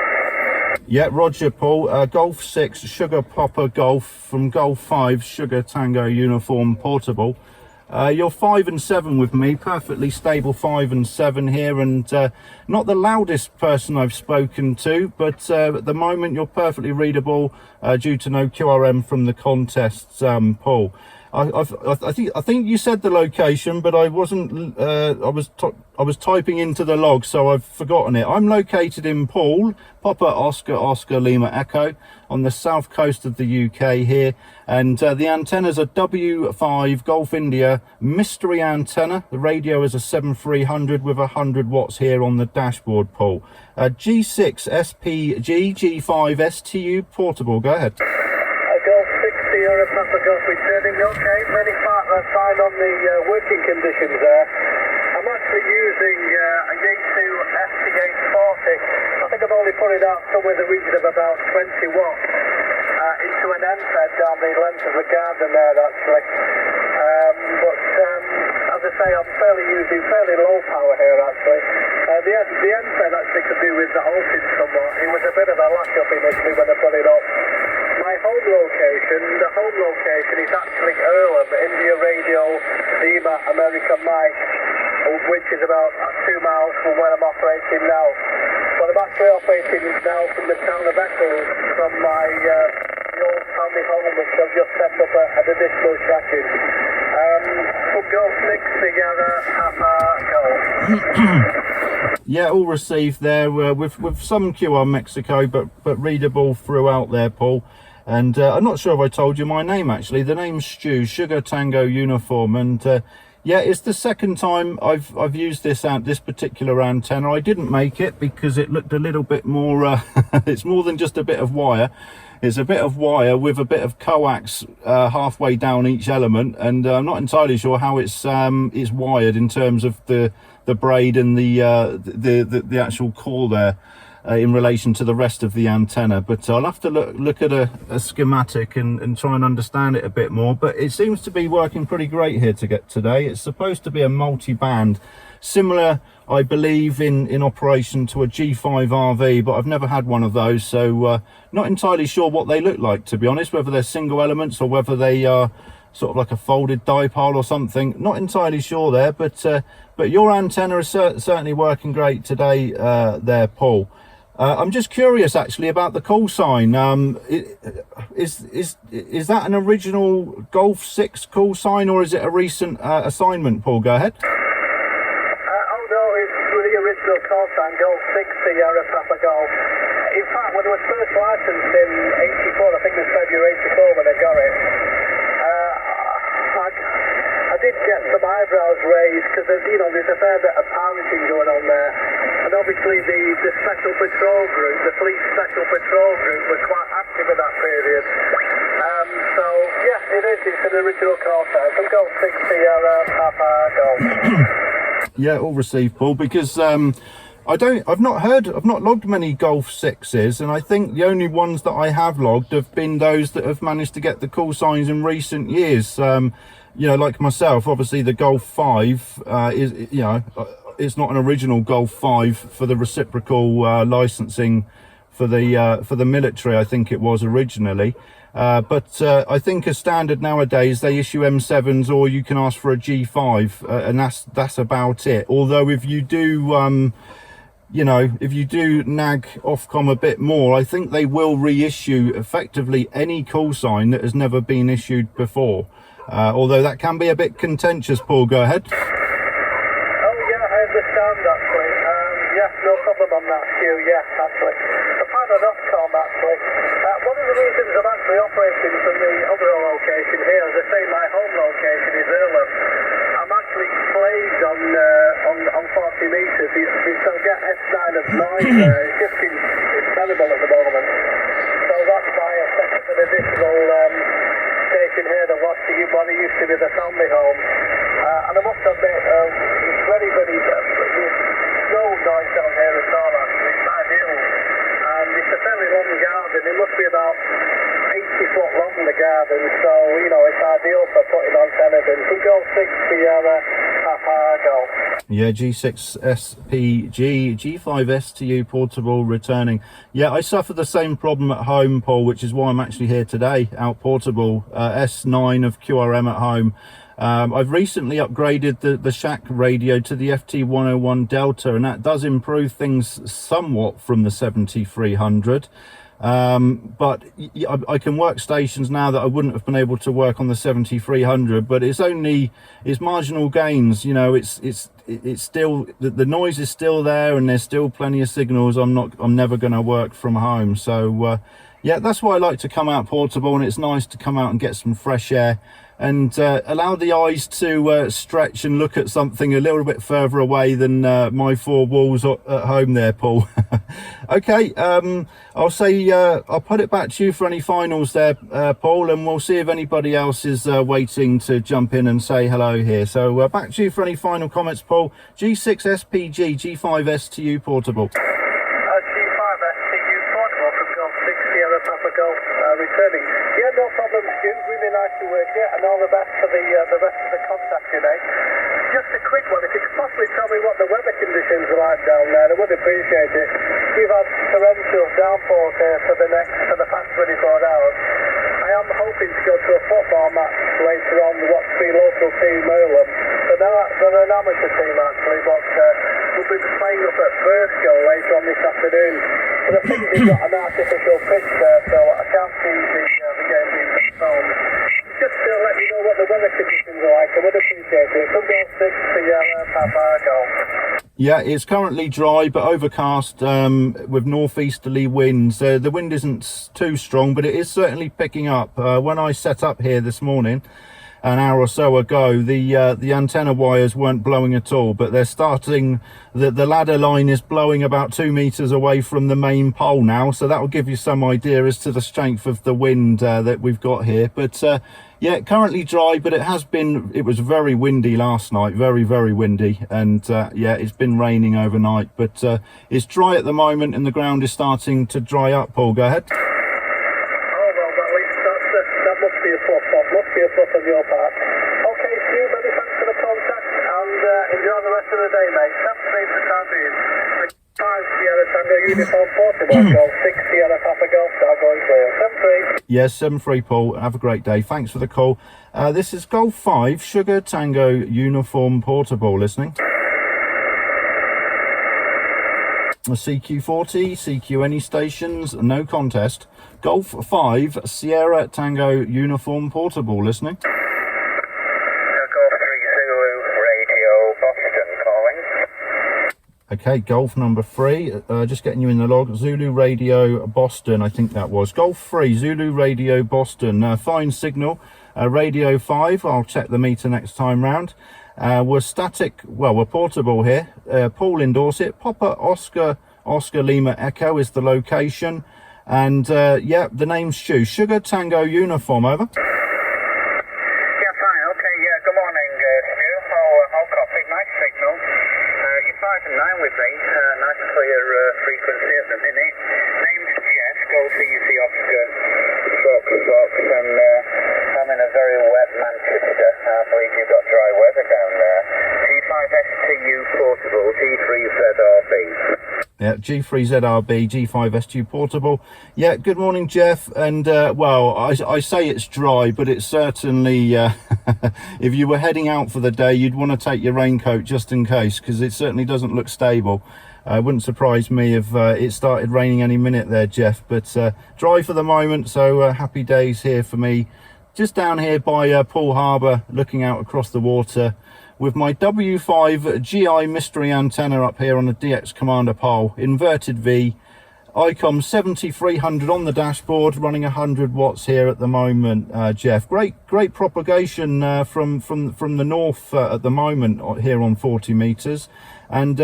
Yeah, Roger, Paul. Golf 6 Sugar Papa Golf from Golf 5 Sugar Tango Uniform Portable. You're 5 and 7 with me, perfectly stable 5 and 7 here, and not the loudest person I've spoken to, but at the moment you're perfectly readable due to no QRM from the contests, Paul. I think you said the location, but I wasn't. I was typing into the log, so I've forgotten it. I'm located in Poole, Papa Oscar Lima Echo, on the south coast of the UK here, and the antennas are W5 Golf India mystery antenna. The radio is a 7300 with 100 watts here on the dashboard, Paul. G5STU G5STU portable. Go ahead. Golf 6 Sierra Papa Golf returning. Okay, many fine on the working conditions there. I'm actually using a Yaesu FT840. I think I've only put it out somewhere in the region of about 20 watts into an end fed down the length of the garden there, actually. But as I say, I'm using fairly low power here, actually. The end fed actually could do with the voltage somewhat. It was a bit of a lack up initially when I put it up. My home location is actually Earlham, India Radio, Lima, American Mike, which is about 2 miles from where I'm operating now. But I'm actually operating now from the town of Eccles, from my old family home, which I've just set up an additional shack in. From Golf 6 Sierra Papa Golf. Yeah, all received there with some QR Mexico, but readable throughout there, Paul. And I'm not sure if I told you my name, actually. The name's Stu, Sugar Tango Uniform. And Yeah, it's the second time I've used this particular antenna. I didn't make it because it looked a little bit more. It's more than just a bit of wire. It's a bit of wire with a bit of coax halfway down each element, and I'm not entirely sure how it's wired in terms of the braid and the actual core there. In relation to the rest of the antenna, but I'll have to look at a schematic and try and understand it a bit more. But it seems to be working pretty great here today. It's supposed to be a multi-band, similar, I believe, in operation to a G5RV, but I've never had one of those, so not entirely sure what they look like, to be honest, whether they're single elements or whether they are sort of like a folded dipole or something. Not entirely sure there, but your antenna is certainly working great today there, Paul. I'm just curious actually about the call sign. Is that an original Golf 6 call sign, or is it a recent assignment, Paul? Go ahead. Oh no, it's the original call sign, Golf 6 Sierra Papa Golf. In fact, when it was first licensed in 84, I think it was February 84 when I got it, I did get some eyebrows raised because there's a fair bit of pirating going on there. And obviously the Special Patrol Group, the Fleet Special Patrol Group, was quite active at that period. So, yeah, it is. It's an original call sign from Golf 6 Sierra Papa Golf. Yeah, all received, Paul, because I've not logged many Golf 6s, and I think the only ones that I have logged have been those that have managed to get the call signs in recent years. Like myself, obviously the Golf 5 is, it's not an original Golf 5 for the reciprocal licensing for the military, I think it was originally. But I think as standard nowadays, they issue M7s, or you can ask for a G5, and that's about it. Although if you do, if you do nag Ofcom a bit more, I think they will reissue effectively any call sign that has never been issued before. Although that can be a bit contentious, Paul. Go ahead. Oh yeah, I understand actually. Yeah, no problem on that, Stu. Yeah, actually. I've had an Ofcom actually. One of the reasons I'm actually operating from the other location here, as I say, my home location is Earlham. I'm actually plagued on 40 metres. So get S9 of 9 there. It's terrible at the moment. So that's why I set up an additional station here that was what it used to be the family home. And I must admit, it's very, very, there's no noise down here at all actually. It's ideal. And it's a fairly long garden. It must be about 80 foot long, the garden. So, it's ideal for putting antennas in. From Golf 6 Sierra Papa Golf. Yeah, G5STU, G5STU portable returning. Yeah, I suffer the same problem at home, Paul, which is why I'm actually here today, out portable, S9 of QRM at home. I've recently upgraded the shack radio to the FT101 Delta, and that does improve things somewhat from the 7300. But I can work stations now that I wouldn't have been able to work on the 7300, but it's marginal gains. It's still, the noise is still there, and there's still plenty of signals. I'm never going to work from home. So yeah, that's why I like to come out portable, and it's nice to come out and get some fresh air and allow the eyes to stretch and look at something a little bit further away than my four walls at home there, Paul. Okay, I'll say I'll put it back to you for any finals there, Paul, and we'll see if anybody else is waiting to jump in and say hello here. So back to you for any final comments, Paul. G6SPG, G5STU portable. G5STU portable from Golf 6 Sierra Papa Golf returning. Yeah, no problem, Stu. Really nice to work here, and all the best for the rest of the contact today. Just a quick one, if you could possibly tell me what the weather conditions are like down there, I would appreciate it. We've had torrential downpours here for the past 24 hours. I am hoping to go to a football match later on with what's the local team, Earlham. They're an amateur team actually, but we'll be playing up at Bursko later on this afternoon. But I think they've got an artificial pitch there, so I can't see the game being postponed. Just to let you know what the weather conditions are like, I would appreciate it. From Golf 6 Sierra Papa Golf. Yeah, it's currently dry but overcast with northeasterly winds. The wind isn't too strong, but it is certainly picking up. When I set up here this morning, an hour or so ago, the antenna wires weren't blowing at all, but they're starting. The ladder line is blowing about 2 meters away from the main pole now, so that will give you some idea as to the strength of the wind that we've got here. But yeah, currently dry, but it was very windy last night, very, very windy, and yeah, it's been raining overnight, but it's dry at the moment and the ground is starting to dry up. Paul, go ahead. Oh, well, at least that must be a plus. That must be a plus on your part. Okay, Stu, many thanks for the contact, and enjoy the rest of the day, mate. That's safe for time being. 5 Sierra Tango Uniform Portable, Golf 6 Sierra Papa Golf, Star going clear. 7-3. Yes, 7-3, Paul. Have a great day. Thanks for the call. This is Golf 5 Sugar Tango Uniform Portable listening. CQ40, CQ any stations, no contest. Golf 5 Sierra Tango Uniform Portable listening. Golf 3 Zulu Radio Boston calling. Okay, Golf number 3, just getting you in the log. Zulu Radio Boston, I think that was. Golf 3 Zulu Radio Boston, fine signal. Radio 5, I'll check the meter next time round. We're static, well, we're portable here. Paul in Dorset, Papa Oscar Lima Echo is the location. And yeah, the name's Stu. Sugar Tango Uniform, over. Yeah, fine, okay, yeah, good morning, Stu. I'll copy, nice signal. You're 5 and 9 with me, nice clear frequency at the minute. Name's Jeff, Golf Easy Oscar Fox, and I'm in a very wet Manchester. I believe you've got dry weather down there. G5STU Portable, G3ZRB. Yeah, G3ZRB, G5STU Portable. Yeah, good morning, Jeff. And, well, I say it's dry, but it's certainly, if you were heading out for the day, you'd want to take your raincoat just in case, because it certainly doesn't look stable. It wouldn't surprise me if it started raining any minute there, Jeff. But dry for the moment, so happy days here for me. Just down here by Poole Harbour, looking out across the water, with my W5GI mystery antenna up here on the DX Commander pole, inverted V, ICOM 7300 on the dashboard, running 100 watts here at the moment, Jeff. Great propagation from the north at the moment here on 40 meters, and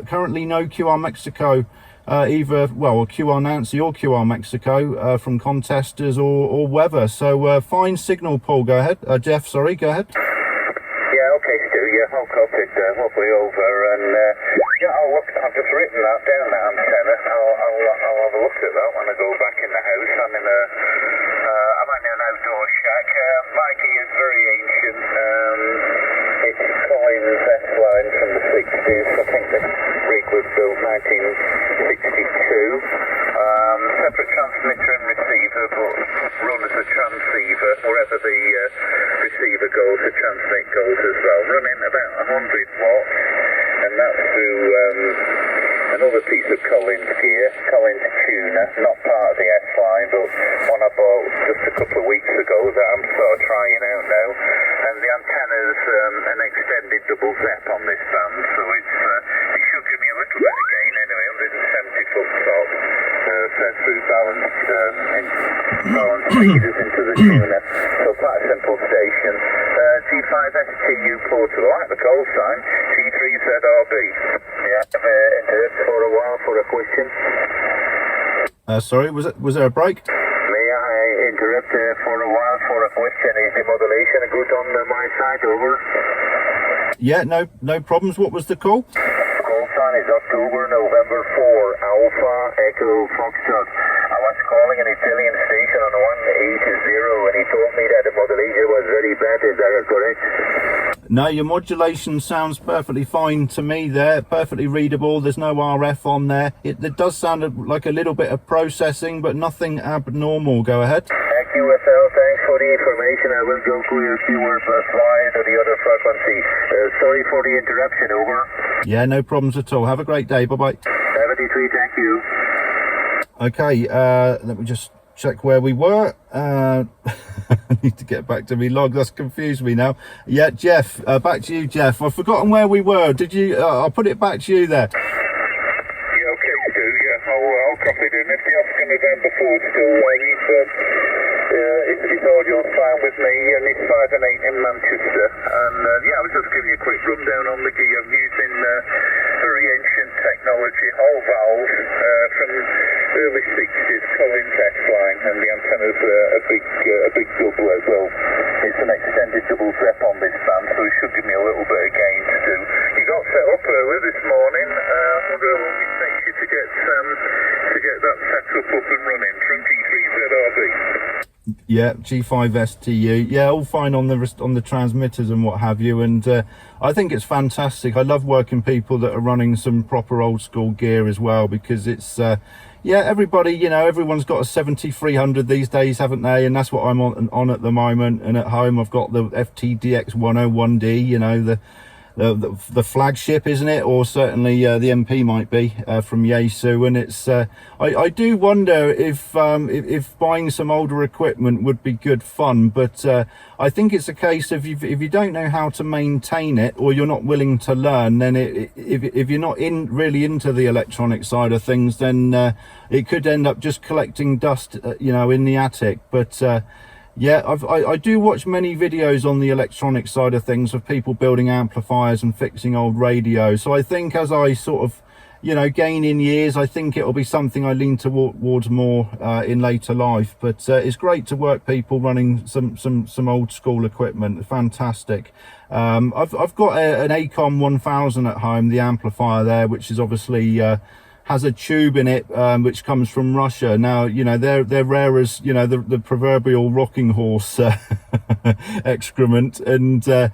currently no QR Mexico, either, well, QR Nancy or QR Mexico from contesters or weather. So fine signal, Paul. Go ahead, Jeff. Sorry, go ahead. Yeah, okay, Stu, yeah, I'll copy it, hopefully over, and yeah, I've just written that down, that antenna. I'll have a look at that when I go back in the house. I'm in an outdoor shack. My key is very ancient. It's Collins S-line from the 60s. I think the rig was built 1962. Separate transmitter and receiver, but run as a transceiver. Wherever the receiver goes, the transmit goes as well. Running about 100 watts, and that's through another piece of Collins gear, Collins tuner, not part of the S-line, but one I bought just a couple of weeks ago that I'm sort of trying out now. And the antenna's an extended double ZEP on this band, so it should give me a little bit of gain anyway, 170 foot top. Fed through balance feeders into the tuner, so quite a simple station. G5STU Portable, I like the call sign, G3ZRB. Yeah, I've interrupted for a while for a question. Sorry, was there a break? May I interrupt for a while for a question? Is the modulation good on my side, over? Yeah, no problems. What was the call? Call sign is October, November 4, Alpha Echo Foxtrot. I was calling an Italian station on 180, and he told me that the modulation was very bad. Is that correct? No, your modulation sounds perfectly fine to me there, perfectly readable. There's no RF on there. It does sound like a little bit of processing, but nothing abnormal. Go ahead. QSL, thanks for the information. I will go clear keyword plus line to the other frequency. Sorry for the interruption, over. Yeah, no problems at all. Have a great day. Bye-bye. 73, thank you. Okay, let me just check where we were. I need to get back to me log. That's confused me now. Yeah, Jeff, back to you, Jeff. I've forgotten where we were. Did you? I'll put it back to you there. Yeah, okay, Stu, yeah, I'll copy it. And if the Oscar November 4 still his audio on file with me, Unit 5 and 8 in Manchester. And yeah, I was just giving you a quick rundown on the gear. I'm using very ancient technology, whole valve from early 60s, Collins S-line, and the antenna's a big double as well. It's an extended double rep on this band, so it should give me a little bit of gain to do. You got set up early this morning. I wonder how long it takes you to get that setup up and running from G3ZRB. Yeah, G5STU. Yeah, all fine on the transmitters and what have you. And I think it's fantastic. I love working people that are running some proper old school gear as well, because it's yeah, everybody, you know, everyone's got a 7300 these days, haven't they? And that's what I'm on at the moment. And at home I've got the FTDX 101D, you know, the flagship, isn't it? Or certainly the MP might be from Yaesu. And it's I do wonder if buying some older equipment would be good fun, but I think it's a case of if you don't know how to maintain it, or you're not willing to learn, then if you're not really into the electronic side of things, then it could end up just collecting dust, you know, in the attic. But yeah, I do watch many videos on the electronic side of things of people building amplifiers and fixing old radios. So I think as I sort of, you know, gain in years, I think it'll be something I lean towards more in later life. But it's great to work people running some old school equipment. Fantastic. I've got an ACOM 1000 at home, the amplifier there, which is obviously has a tube in it which comes from Russia. Now, you know, they're rare as, you know, the proverbial rocking horse excrement, and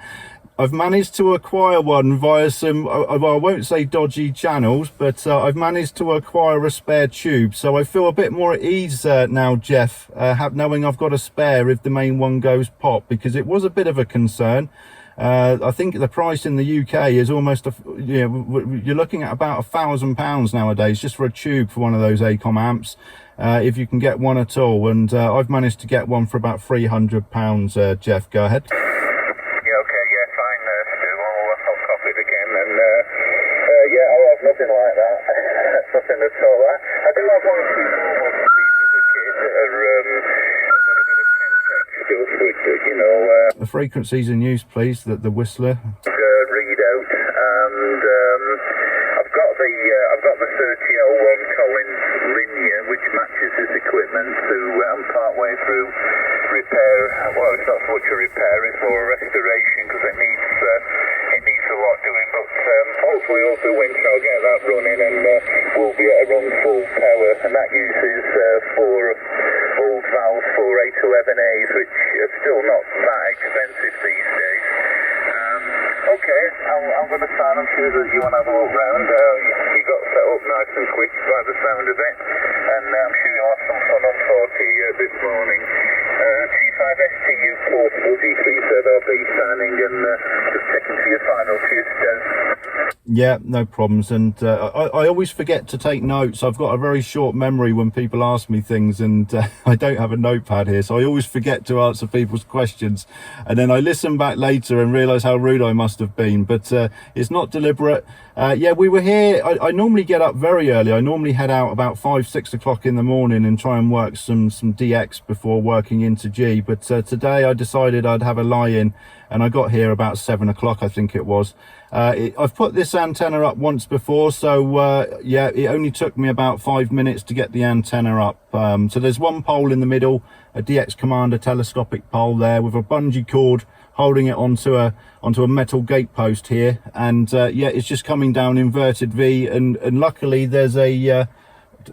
I've managed to acquire one via some, well, I won't say dodgy channels, but I've managed to acquire a spare tube. So I feel a bit more at ease now, Jeff, knowing I've got a spare if the main one goes pop, because it was a bit of a concern. I think the price in the UK is almost, you know, you're looking at about £1,000 nowadays just for a tube for one of those ACOM amps, if you can get one at all. And I've managed to get one for about £300. Jeff, go ahead. Yeah, I'll have nothing like that. Nothing at all. I do have one or two more pieces of kit that are got a bit of 10 skills with it, you know. The frequencies in use, please. The Whistler. Readout, and I've got the 3001 Collins linear, which matches this equipment. So I'm part way through repair. Well, it's not so much a repair; it's more a restoration, because it needs a lot doing. But hopefully over the winter I'll get that running, and we'll be able to run full power. And that uses 4 old valves, 4 811As, which are still not that expensive these days. Okay, I'm going to start. I'm sure that you want to have a look round. You got set up nice and quick by the sound of it, and I'm sure you'll have some fun on 40 this morning. G5STU portable G3ZRB signing, and just checking for your final. Cheers, Des. Yeah, no problems. And I always forget to take notes. I've got a very short memory when people ask me things, and I don't have a notepad here, so I always forget to answer people's questions, and then I listen back later and realise how rude I must have been. But it's not deliberate. Yeah, we were here. I normally get up very early. I normally head out about 5-6 o'clock in the morning and try and work some DX before working into G. But today I decided I'd have a lie-in, and I got here about 7 o'clock, I think it was. I've put this antenna up once before, so yeah, it only took me about 5 minutes to get the antenna up. So there's one pole in the middle, a DX Commander telescopic pole there with a bungee cord holding it onto a metal gate post here, and yeah, it's just coming down inverted V, and luckily there's a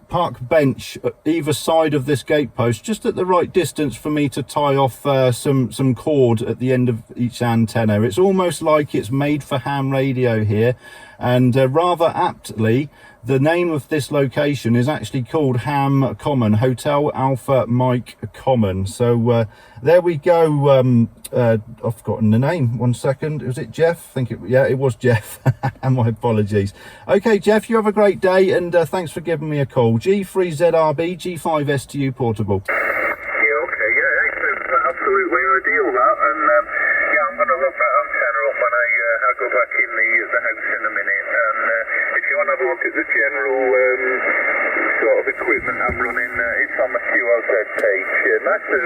park bench either side of this gate post, just at the right distance for me to tie off some cord at the end of each antenna. It's almost like it's made for ham radio here, and rather aptly the name of this location is actually called Ham Common, Hotel Alpha Mike Common. So there we go. I've forgotten the name. 1 second. Was it Jeff? I think yeah, it was Jeff. And my apologies. Okay, Jeff, you have a great day, and thanks for giving me a call. G3ZRB, G5STU portable. Yeah, okay, yeah, it's absolutely ideal that, and yeah, I'm going to look that antenna up when I go back in the house in a minute, and if you want to have a look at the general sort of equipment I'm running. It's on the QSB page. Nice to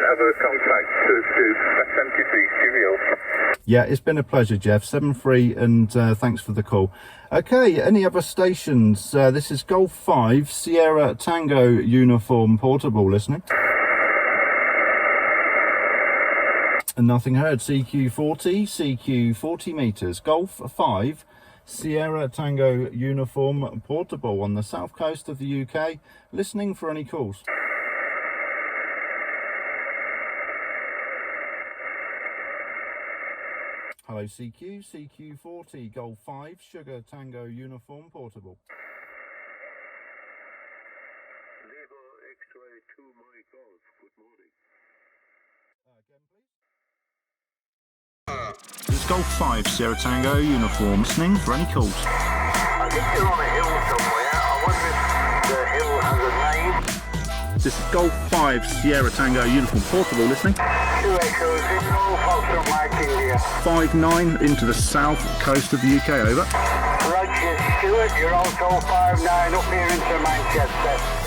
have a contact to SMTP Studio. Yeah, it's been a pleasure, Jeff. 7-3, and thanks for the call. Okay, any other stations? This is Golf 5 Sierra Tango Uniform Portable listening. And nothing heard. CQ 40 meters. Golf 5 Sierra Tango Uniform Portable on the south coast of the UK. Listening for any calls. Hello CQ 40 Golf 5 Sugar Tango Uniform Portable. Lego X-ray 2 my golf. Good morning. Again, please. It's Golf 5 Sierra Tango Uniform. Listening for any calls. I think you're on a hill somewhere. I wonder if the hill has a name. This is Golf 5 Sierra Tango Uniform Portable. Listening. 2 Echoes in North Foxtrot Mike India. 5-9 into the south coast of the UK. Over. Roger, Stuart, you're also 5-9 up here into Manchester.